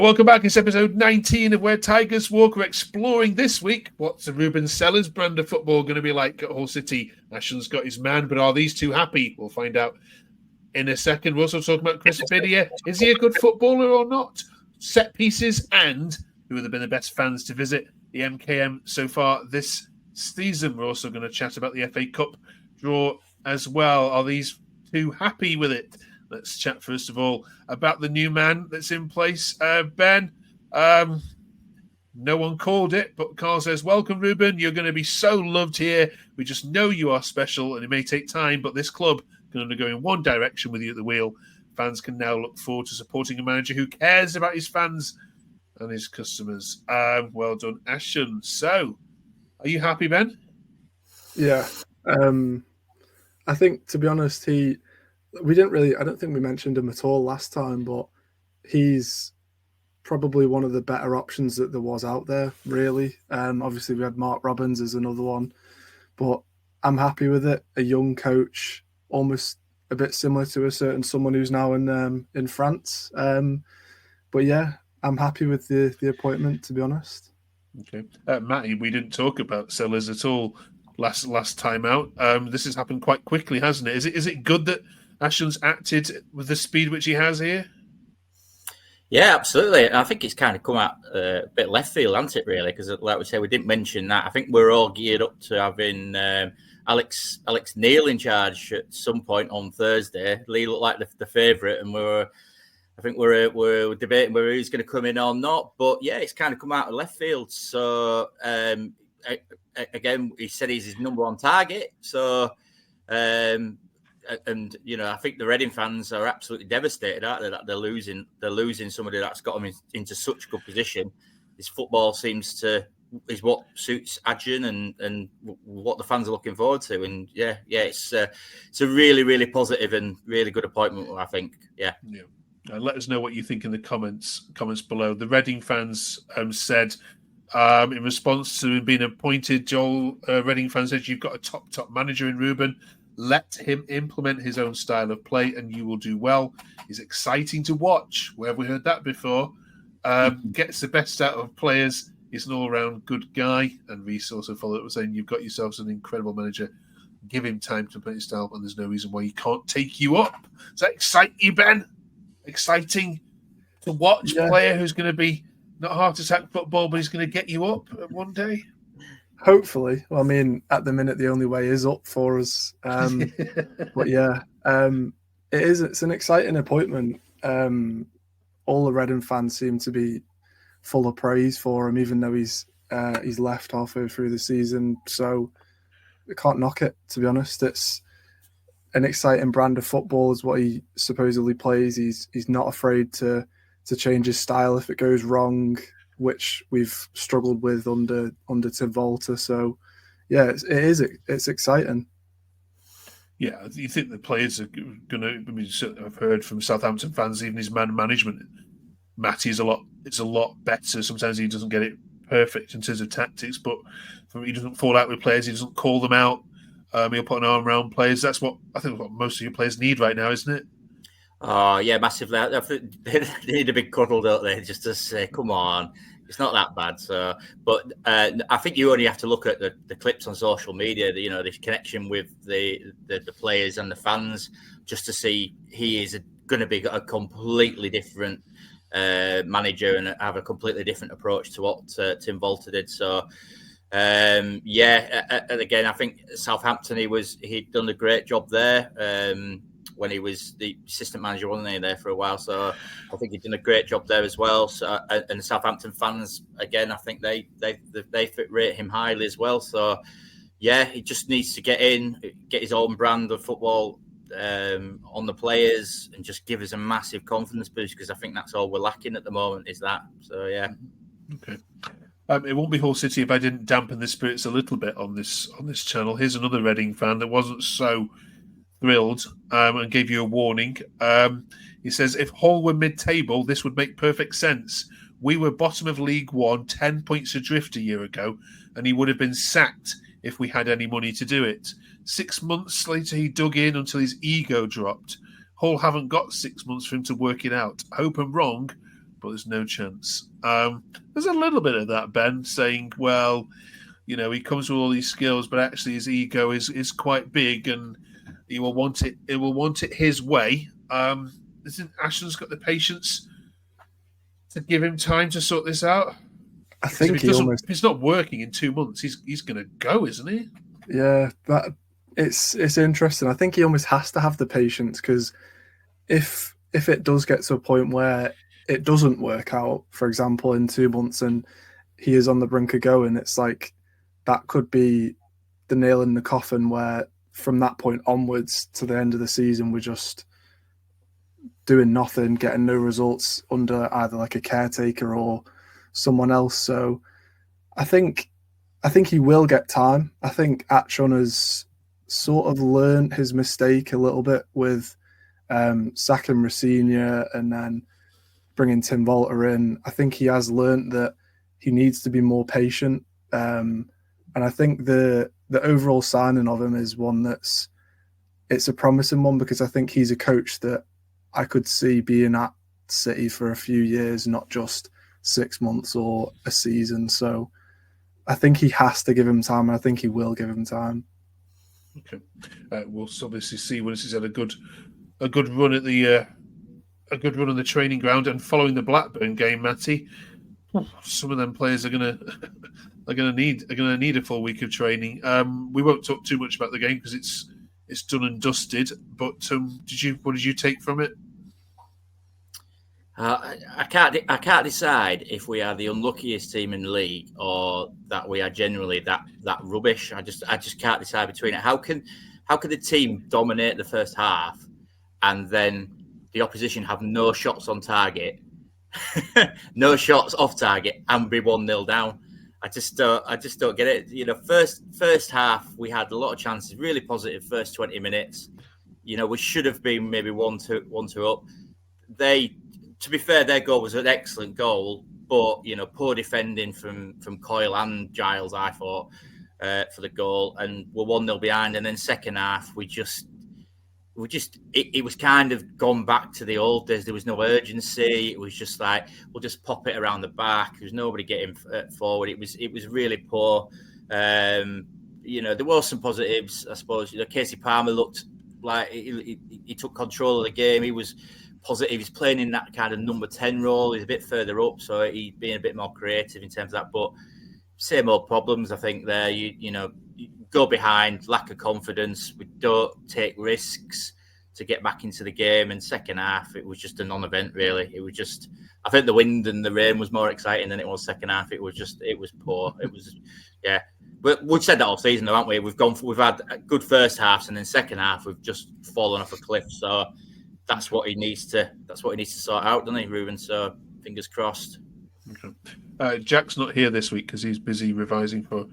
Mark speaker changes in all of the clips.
Speaker 1: Welcome back. It's episode 19 of Where Tigers Walk. We're exploring this week what's the Ruben Sellés brand of football going to be like at Hull City. Ashton's got his man, but are these two happy? We'll find out in a second. We're also talking about Chris Bedia. Is he a good footballer or not? Set pieces and who have been the best fans to visit the MKM so far this season. We're also going to chat about the FA Cup draw as well. Are these two happy with it? Let's chat first of all about the new man that's in place. Ben, no one called it, but Carl says, welcome, Ruben. You're going to be so loved here. We just know you are special, and it may take time, but this club can only go in one direction with you at the wheel. Fans can now look forward to supporting a manager who cares about his fans and his customers. Well done, Ashton. So, are you happy, Ben?
Speaker 2: Yeah. I think, to be honest, I don't think we mentioned him at all last time, but he's probably one of the better options that there was out there, really. Obviously, we had Mark Robbins as another one, but I'm happy with it. A young coach, almost a bit similar to a certain someone who's now in France. But yeah, I'm happy with the appointment, to be honest.
Speaker 1: Okay. Matty, we didn't talk about Sellés at all last time out. This has happened quite quickly, hasn't it? Is it good that Ashton's acted with the speed which he has here?
Speaker 3: Yeah, absolutely. I think it's kind of come out a bit left field, hasn't it, really? Because, like we say, we didn't mention that. I think we're all geared up to having Alex Neil in charge at some point on Thursday. Lee looked like the favourite, and I think we're debating whether he's going to come in or not. But yeah, it's kind of come out of left field. So again, he said he's his number one target. So. And I think the Reading fans are absolutely devastated, aren't they? That they're losing somebody that's got them into such good position. His football is what suits Adrian and what the fans are looking forward to. And it's a really, really positive and really good appointment, I think. Yeah.
Speaker 1: Let us know what you think in the comments below. The Reading fans said in response to him being appointed, Joel Reading fans said, "You've got a top manager in Ruben. Let him implement his own style of play and you will do well. He's exciting to watch." Where have we heard that before? Gets the best out of players. He's an all-round good guy. And Reece also followed up with saying, "You've got yourselves an incredible manager. Give him time to play his style and there's no reason why he can't take you up." Does that excite you, Ben? Exciting to watch a player who's going to be not heart attack football, but he's going to get you up one day?
Speaker 2: Hopefully. Well, I mean, at the minute, the only way is up for us. But yeah, it's an exciting appointment. All the Reading fans seem to be full of praise for him, even though he's left halfway through the season. So I can't knock it, to be honest. It's an exciting brand of football is what he supposedly plays. He's not afraid to change his style if it goes wrong, which we've struggled with under Tim Volta. So, yeah, it's exciting.
Speaker 1: Yeah, you think the players are going to? I mean, I've heard from Southampton fans, even his man management, Matty is a lot better. Sometimes he doesn't get it perfect in terms of tactics, but he doesn't fall out with players. He doesn't call them out. He'll put an arm around players. That's what I think what most of your players need right now, isn't it?
Speaker 3: Oh, yeah, massively. I think they need a big cuddle, don't they? Just to say, come on, it's not that bad. So, but I think you only have to look at the clips on social media, the connection with the players and the fans, just to see he is going to be a completely different manager and have a completely different approach to what Tim Volta did. So, and again, I think Southampton, he'd done a great job there. When he was the assistant manager, wasn't he, there for a while? So I think he'd done a great job there as well. So, and the Southampton fans, again, I think they rate him highly as well. So yeah, he just needs to get his own brand of football on the players and just give us a massive confidence boost, because I think that's all we're lacking at the moment is that. So yeah.
Speaker 1: Okay. It won't be Hull City if I didn't dampen the spirits a little bit on this channel. Here's another Reading fan that wasn't so thrilled and gave you a warning. He says, if Hull were mid-table, this would make perfect sense. We were bottom of League One, 10 points adrift a year ago, and he would have been sacked if we had any money to do it. 6 months later, he dug in until his ego dropped. Hull haven't got 6 months for him to work it out. Hope I'm wrong, but there's no chance. There's a little bit of that, Ben, saying, well, he comes with all these skills, but actually his ego is quite big, and he will want it. It will want it his way. Isn't Ashton's got the patience to give him time to sort this out?
Speaker 2: I think
Speaker 1: if it's not working in 2 months, he's going to go, isn't he?
Speaker 2: Yeah, it's interesting. I think he almost has to have the patience, because if it does get to a point where it doesn't work out, for example, in 2 months, and he is on the brink of going, it's like that could be the nail in the coffin, where from that point onwards to the end of the season, we're just doing nothing, getting no results under either like a caretaker or someone else. So I think he will get time. I think Atchon has sort of learned his mistake a little bit with sacking Rossigna and then bringing Tim Walter in. I think he has learned that he needs to be more patient. And I think the overall signing of him is one it's a promising one, because I think he's a coach that I could see being at City for a few years, not just 6 months or a season. So I think he has to give him time, and I think he will give him time.
Speaker 1: Okay, we'll obviously see once he's had a good run at the on the training ground. And following the Blackburn game, Matty, some of them players are gonna need a full week of training. We won't talk too much about the game because it's done and dusted. But what did you take from it?
Speaker 3: I can't decide if we are the unluckiest team in the league or that we are generally that rubbish. I just can't decide between it. How can the team dominate the first half and then the opposition have no shots on target, no shots off target, and be 1-0 down? I just don't get it. First half we had a lot of chances, really positive first 20 minutes. We should have been maybe 1-2 up. To be fair, their goal was an excellent goal, but poor defending from Coyle and Giles, I thought, for the goal, and we're 1-0 behind. And then second half, it was kind of gone back to the old days. There was no urgency. It was just like, we'll just pop it around the back. There was nobody getting forward. It was really poor. There were some positives, I suppose. Casey Palmer looked like he took control of the game. He was positive. He's playing in that kind of number 10 role. He's a bit further up, so he's being a bit more creative in terms of that. But same old problems, I think, there. You go behind, lack of confidence. We don't take risks to get back into the game. And second half, it was just a non-event, really. It was just, I think the wind and the rain was more exciting than it was second half. It was poor. It was, yeah. But we've said that all season, though, haven't we? We've had good first halves, and then second half, we've just fallen off a cliff. So that's what he needs to sort out, doesn't he, Ruben? So fingers crossed.
Speaker 1: Okay. Jack's not here this week because he's busy revising for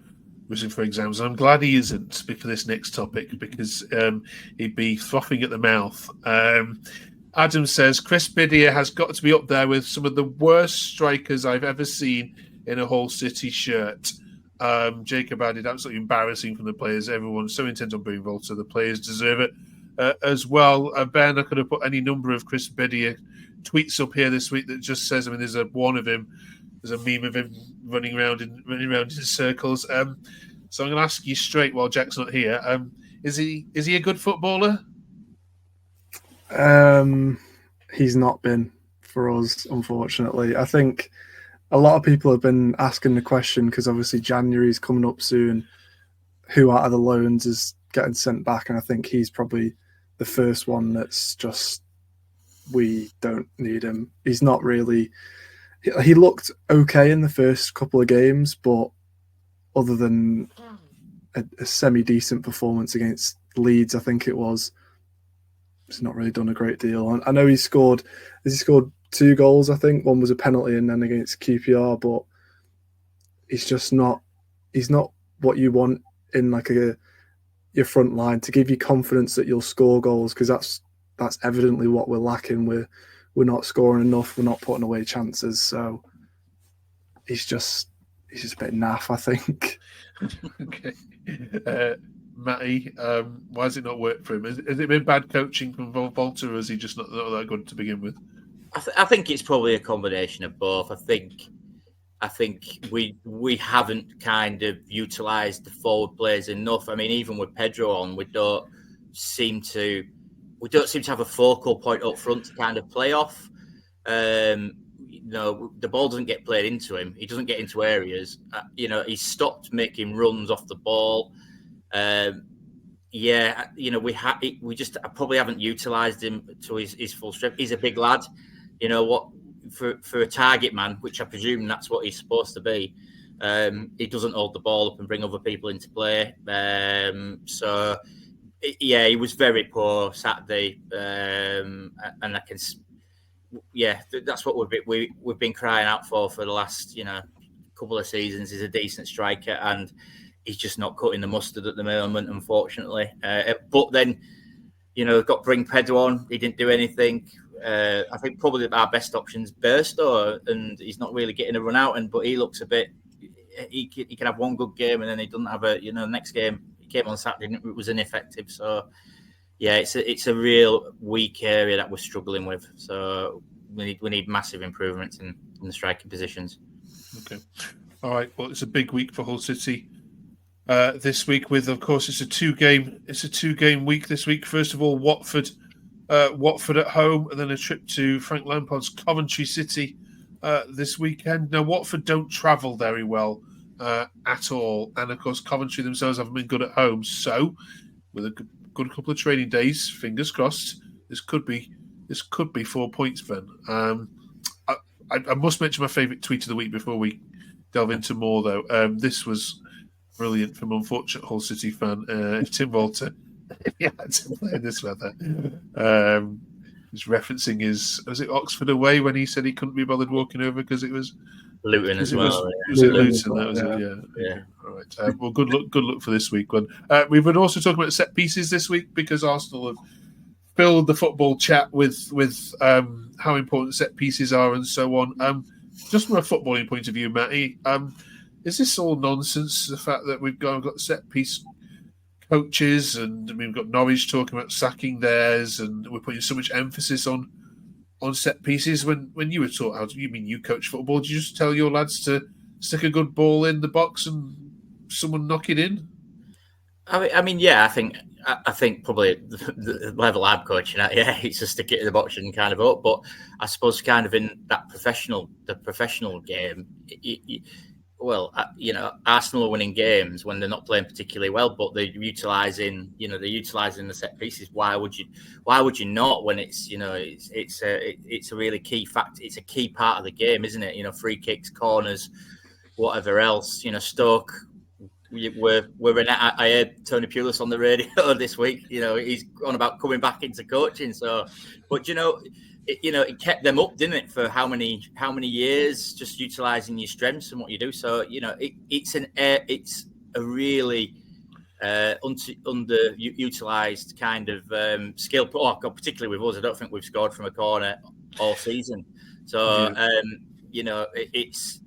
Speaker 1: exams. I'm glad he isn't for this next topic, because he'd be frothing at the mouth. Adam says Chris Bedia has got to be up there with some of the worst strikers I've ever seen in a Hull City shirt. Jacob added, absolutely embarrassing from the players. Everyone's so intent on being involved, so the players deserve it. As well, Ben, I could have put any number of Chris Bedia tweets up here this week that just says, there's one of him, there's a meme of him running around in circles. So I'm going to ask you straight while Jack's not here. Is he a good footballer?
Speaker 2: He's not been for us, unfortunately. I think a lot of people have been asking the question, because obviously January's coming up soon. Who out of the loans is getting sent back? And I think he's probably the first one that's just, we don't need him. He's not really. He looked okay in the first couple of games, but other than a semi-decent performance against Leeds, I think it was, he's not really done a great deal. And I know he scored 2 goals, I think. One was a penalty and then against QPR, but he's not what you want in like your front line to give you confidence that you'll score goals, because that's evidently what we're lacking. We're not scoring enough. We're not putting away chances. So he's just a bit naff, I think.
Speaker 1: Okay. Matty, why has it not worked for him? Has it been bad coaching from Walter, or is he just not that good to begin with?
Speaker 3: I think it's probably a combination of both. I think we haven't kind of utilised the forward players enough. I mean, even with Pedro on, we don't seem to have a focal point up front to kind of play off. The ball doesn't get played into him. He doesn't get into areas. He's stopped making runs off the ball. We just probably haven't utilised him to his full strength. He's a big lad. You know what? For a target man, which I presume that's what he's supposed to be, he doesn't hold the ball up and bring other people into play. He was very poor Saturday, and I can, that's what we've been crying out for the last couple of seasons. Is a decent striker, and he's just not cutting the mustard at the moment, unfortunately. But then, got bring Pedro on. He didn't do anything. I think probably our best option's Burstow, and he's not really getting a run out. But he looks a bit. He can have one good game, and then he doesn't have a. Next game he came on Saturday, it was ineffective. So yeah, it's a real weak area that we're struggling with. So we need massive improvements in the striking positions.
Speaker 1: Okay, all right. Well, it's a big week for Hull City. This week, with of course, it's a two-game week this week. First of all, Watford at home, and then a trip to Frank Lampard's Coventry City this weekend. Now, Watford don't travel very well at all, and of course, Coventry themselves haven't been good at home. So, with a good couple of training days, fingers crossed, this could be 4 points. Ben, I must mention my favourite tweet of the week before we delve into more, though. This was brilliant from unfortunate Hull City fan Tim Walter. If he had to play in this weather, he's referencing was it Oxford away when he said he couldn't be bothered walking over because it was
Speaker 3: Luton as well.
Speaker 1: Was it Luton? That was it. Yeah. All right. Well, good luck for this week. We've been also talking about set pieces this week because Arsenal have filled the football chat with how important set pieces are and so on. Just from a footballing point of view, Matty, is this all nonsense? The fact that we've got set piece coaches, and we've got Norwich talking about sacking theirs, and we're putting so much emphasis on set pieces. When you were taught how to, you mean you coach football? Did you just tell your lads to stick a good ball in the box and someone knock it in?
Speaker 3: I mean, yeah. I think probably the level I'm coaching at, it's just stick it in the box and kind of up. But I suppose kind of in that professional game. Arsenal are winning games when they're not playing particularly well, but they're utilising the set pieces. Why would you not when it's it's a really key fact. It's a key part of the game, isn't it? Free kicks, corners, whatever else. Stoke. I heard Tony Pulis on the radio this week. He's on about coming back into coaching. So, but it kept them up, didn't it? For how many years? Just utilising your strengths and what you do. So it's a really underutilised kind of skill. Particularly with us, I don't think we've scored from a corner all season. So it's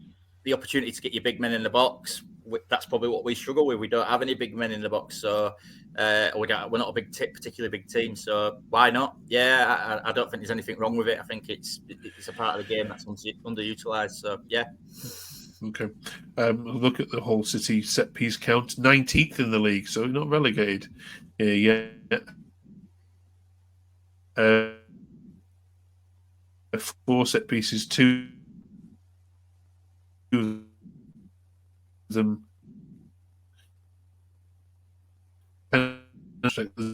Speaker 3: the opportunity to get your big men in the box. That's probably what we struggle with. We don't have any big men in the box, so we're not a particularly big team. So why not? Yeah, I don't think there's anything wrong with it. I think it's a part of the game that's underutilized. So yeah.
Speaker 1: Okay. Look at the Hull City set piece count, 19th in the league, so not relegated. Yeah. 4 set pieces, 2 of them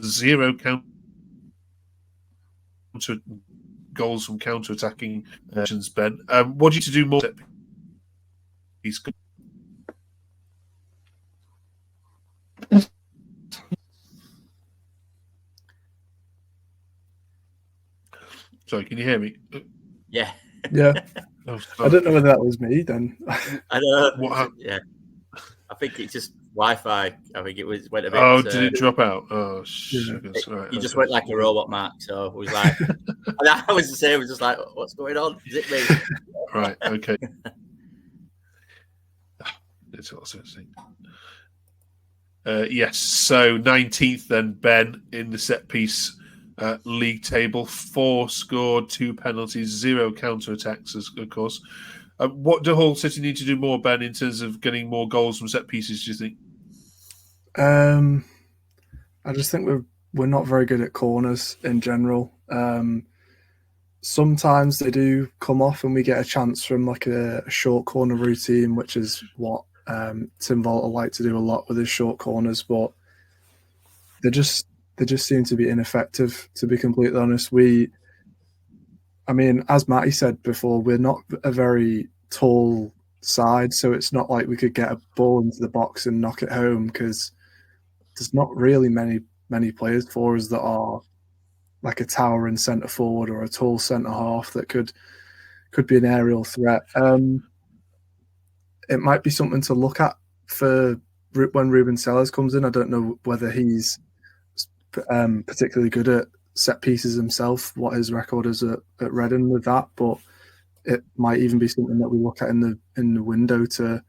Speaker 1: 0 counter goals from counter-attacking actions. Ben, what do you to do more set piece? Sorry, can you hear me?
Speaker 3: Yeah.
Speaker 2: Oh, I don't know whether that was me then.
Speaker 3: I know.
Speaker 1: What happened?
Speaker 3: Yeah. I think it's just Wi-Fi. I think it went a bit.
Speaker 1: Oh, did it drop out? Oh, sugars. Right,
Speaker 3: you just went like a robot, Mark. So it was like, I was the same. I was just like, what's going on? Is it me?
Speaker 1: Right. Okay. It's also yes. So 19th then, Ben, in the set piece league table. 4 scored, 2 penalties, 0 counter-attacks, of course. What do Hull City need to do more, Ben, in terms of getting more goals from set pieces, do you think?
Speaker 2: I just think we're not very good at corners in general. Sometimes they do come off and we get a chance from like a short corner routine, which is what Tim Volter like to do a lot with his short corners, but they just seem to be ineffective, to be completely honest. As Matty said before, we're not a very tall side, so it's not like we could get a ball into the box and knock it home, because there's not really many players for us that are like a towering centre forward or a tall centre half that could be an aerial threat. It might be something to look at for when Ruben Sellés comes in. I don't know whether he's particularly good at set pieces himself, what his record is at Reading with that, but it might even be something that we look at in the window to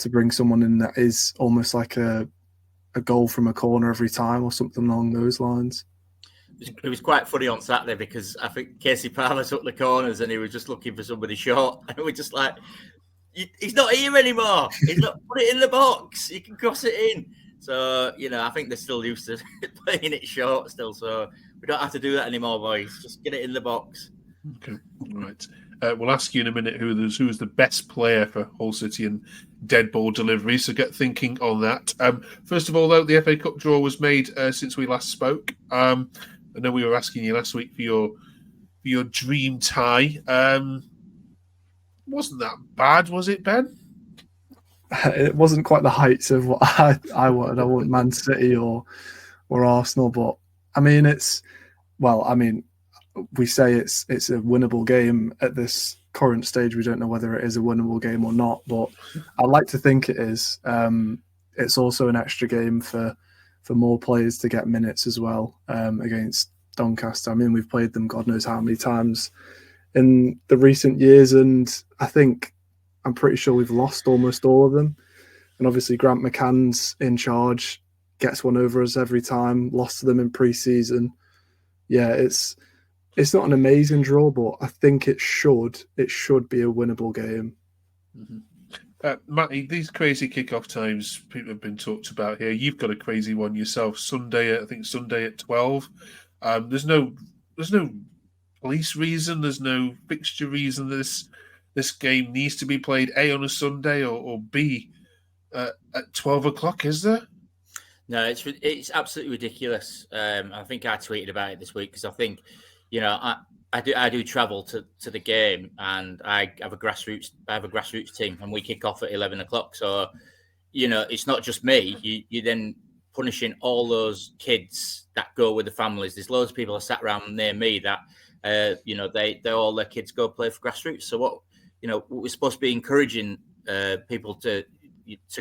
Speaker 2: bring someone in that is almost like a goal from a corner every time or something along those lines.
Speaker 3: It was quite funny on Saturday because I think Casey Palmer took the corners and he was just looking for somebody short, and we're just like, he's not here anymore. He's not put it in the box. You can cross it in. So, I think they're still used to playing it short still. So we don't have to do that anymore, boys. Just get it in the box.
Speaker 1: Okay, right. We'll ask you in a minute who's the best player for Hull City and dead ball delivery. So get thinking on that. First of all, though, the FA Cup draw was made since we last spoke. I know we were asking you last week for your dream tie. Wasn't that bad, was it, Ben?
Speaker 2: It wasn't quite the heights of what I wanted. I want Man City or Arsenal, but we say it's a winnable game at this current stage. We don't know whether it is a winnable game or not, but I like to think it is. It's also an extra game for more players to get minutes as well against Doncaster. We've played them God knows how many times in the recent years, and I'm pretty sure we've lost almost all of them. And obviously Grant McCann's in charge, gets one over us every time, lost to them in pre-season. Yeah, it's not an amazing draw, but I think it should be a winnable game.
Speaker 1: Mm-hmm. Matty, these crazy kickoff times people have been talked about here. You've got a crazy one yourself. Sunday at 12. There's no police reason. There's no fixture reason. This game needs to be played A on a Sunday or B at 12 o'clock. Is there?
Speaker 3: No, it's absolutely ridiculous. I think I tweeted about it this week because I think, I do travel to the game, and I have a grassroots team, and we kick off at 11 o'clock. So, it's not just me. You then punishing all those kids that go with the families. There's loads of people that sat around near me that, they all their kids go play for grassroots. So what we're supposed to be encouraging people to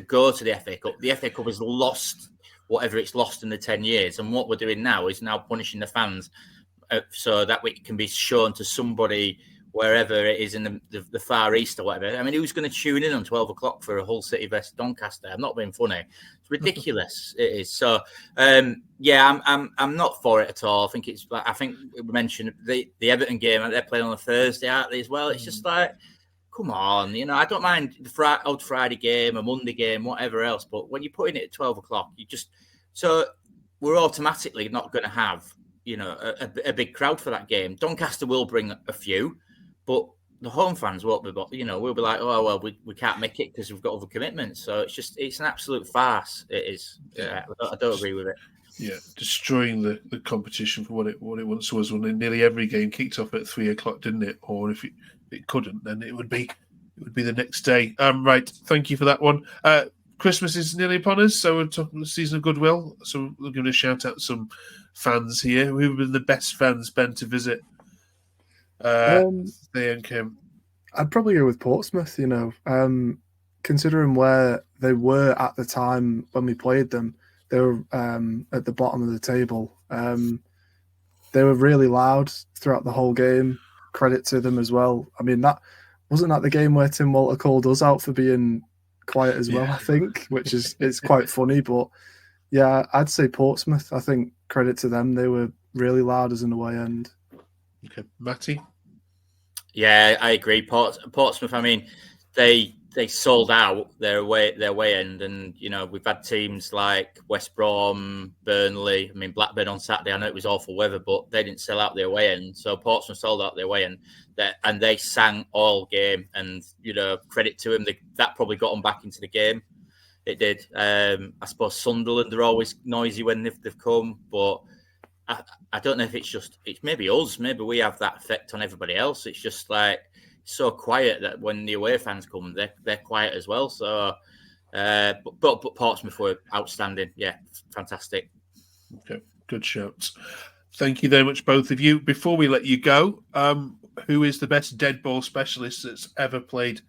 Speaker 3: go to the FA Cup. The FA Cup has lost whatever it's lost in the 10 years, and what we're doing now is punishing the fans. So that it can be shown to somebody wherever it is in the Far East or whatever. Who's going to tune in on 12 o'clock for a Hull City vs Doncaster? I'm not being funny. It's ridiculous. It is. So, I'm not for it at all. I think we mentioned the Everton game. They're playing on a Thursday, aren't they, as well? It's just like, come on. I don't mind the old Friday game, a Monday game, whatever else. But when you're putting it at 12 o'clock, so we're automatically not going to have a big crowd for that game. Doncaster will bring a few, but the home fans won't be. We'll be like, oh well, we can't make it because we've got other commitments. So it's an absolute farce. It is. Yeah, I don't agree with it.
Speaker 1: Yeah, destroying the competition for what it once was. When nearly every game kicked off at 3 o'clock, didn't it? Or if it couldn't, then it would be the next day. Right. Thank you for that one. Christmas is nearly upon us, so we're talking the season of goodwill. So we're going to shout out some fans here. Who have been the best fans, Ben, to visit? Kim.
Speaker 2: I'd probably go with Portsmouth. Considering where they were at the time when we played them, they were at the bottom of the table. They were really loud throughout the whole game. Credit to them as well. That wasn't that the game where Tim Walter called us out for being quiet as well, I think, it's quite funny. But yeah, I'd say Portsmouth. I think credit to them. They were really loud as an away end.
Speaker 1: Okay, Matty?
Speaker 3: Yeah, I agree. Portsmouth, I mean, they sold out their away end, and we've had teams like West Brom, Burnley. I mean, Blackburn on Saturday. I know it was awful weather, but they didn't sell out their away end. So Portsmouth sold out their away end, and they sang all game. And credit to them, that probably got them back into the game. It did. I suppose Sunderland are always noisy when they've come, but I don't know if it's maybe us. Maybe we have that effect on everybody else. It's just like so quiet that when the away fans come, they're quiet as well. So, but Portsmouth were outstanding. Yeah, fantastic.
Speaker 1: Okay, good shouts. Thank you very much, both of you. Before we let you go, who is the best dead ball specialist that's ever played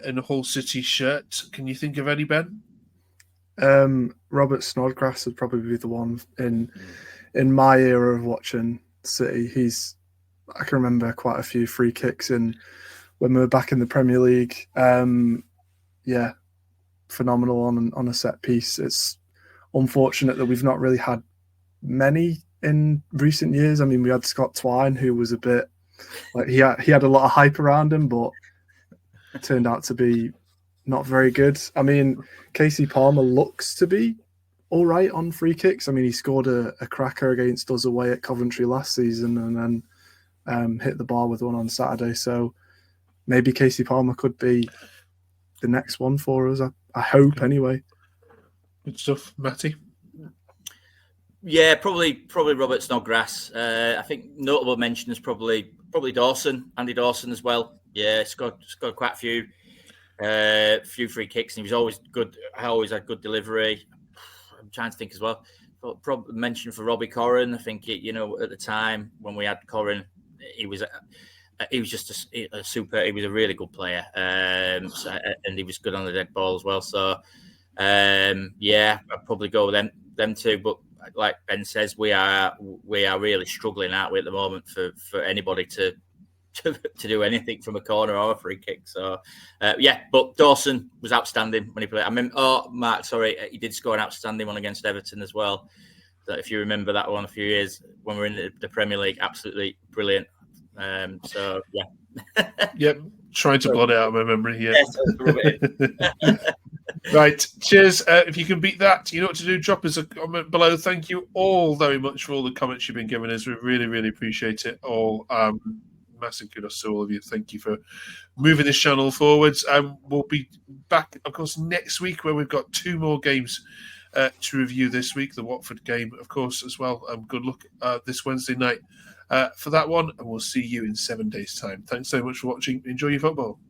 Speaker 1: in a Hull City shirt? Can you think of any, Ben?
Speaker 2: Robert Snodgrass would probably be the one in my era of watching City. I can remember quite a few free kicks when we were back in the Premier League. Yeah, phenomenal on a set piece. It's unfortunate that we've not really had many in recent years. I mean, we had Scott Twine, who was a bit like he had a lot of hype around him, but it turned out to be not very good. I mean, Casey Palmer looks to be all right on free kicks. I mean, he scored a cracker against us away at Coventry last season, and then hit the bar with one on Saturday. So maybe Casey Palmer could be the next one for us. I hope anyway.
Speaker 1: Good stuff, Matty.
Speaker 3: Yeah, probably Robert Snodgrass. I think notable mention is probably Dawson, Andy Dawson as well. Yeah, scored quite a few free kicks, and he was always good. I always had good delivery. I'm trying to think as well. Probably mention for Robbie Corrin. I think at the time when we had Corrin, he was just a super. He was a really good player, and he was good on the dead ball as well. So yeah, I'd probably go with them two. But like Ben says, we are really struggling, aren't we, at the moment for anybody to do anything from a corner or a free kick. So yeah, but Dawson was outstanding when he played. I mean, Mark, sorry, he did score an outstanding one against Everton as well. That if you remember that one a few years when we were in the Premier League, absolutely brilliant. So yeah.
Speaker 1: Yep, trying to blot it out of my memory. Yeah. Right, cheers. If you can beat that, you know what to do. Drop us a comment below. Thank you all very much for all the comments you've been giving us. We really, really appreciate it all. Massive kudos to all of you. Thank you for moving this channel forwards. We'll be back, of course, next week where we've got 2 more games to review this week. The Watford game, of course, as well. Good luck this Wednesday night for that one, and we'll see you in 7 days' time. Thanks so much for watching. Enjoy your football.